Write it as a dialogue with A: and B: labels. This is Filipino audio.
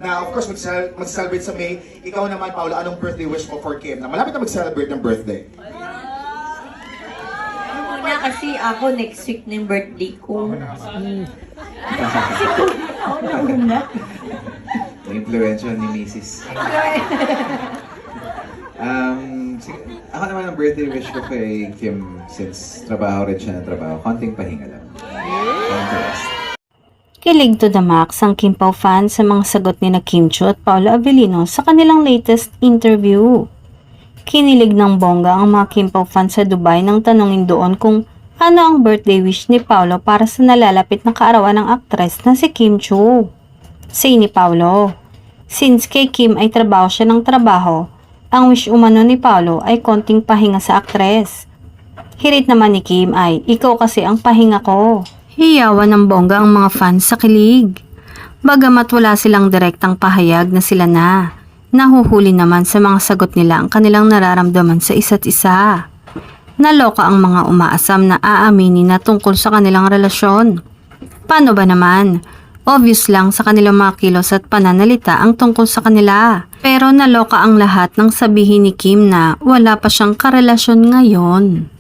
A: na of course mag-celebrate sa May. Ikaw naman, Paolo, anong birthday wish mo for Kim? Na malapit na mag-celebrate ng birthday.
B: Una kasi ako next week na yung birthday ko.
C: Na-influensya ni Mrs. Ako naman ang birthday wish ko kay Kim, since trabaho rin siya ng trabaho, konting pahinga lang. Konting rest.
D: Kilig to the max ang Kim Pao fans sa mga sagot ni na Kim Chiu at Paolo Avellino sa kanilang latest interview. Kinilig ng bongga ang mga Kim Pao fans sa Dubai nang tanungin doon kung ano ang birthday wish ni Paolo para sa nalalapit na kaarawan ng aktres na si Kim Chiu. Say ni Paolo, since kay Kim ay trabaho siya ng trabaho, ang wish umano ni Paolo ay konting pahinga sa aktres. Hirit naman ni Kim ay, ikaw kasi ang pahinga ko. Hiyawan ng bongga ang mga fans sa kilig. Bagamat wala silang direktang pahayag na sila na, nahuhuli naman sa mga sagot nila ang kanilang nararamdaman sa isa't isa. Naloka ang mga umaasam na aaminin na tungkol sa kanilang relasyon. Paano ba naman? Obvious lang sa kanilang mga kilos at pananalita ang tungkol sa kanila. Pero naloka ang lahat nang sabihin ni Kim na wala pa siyang karelasyon ngayon.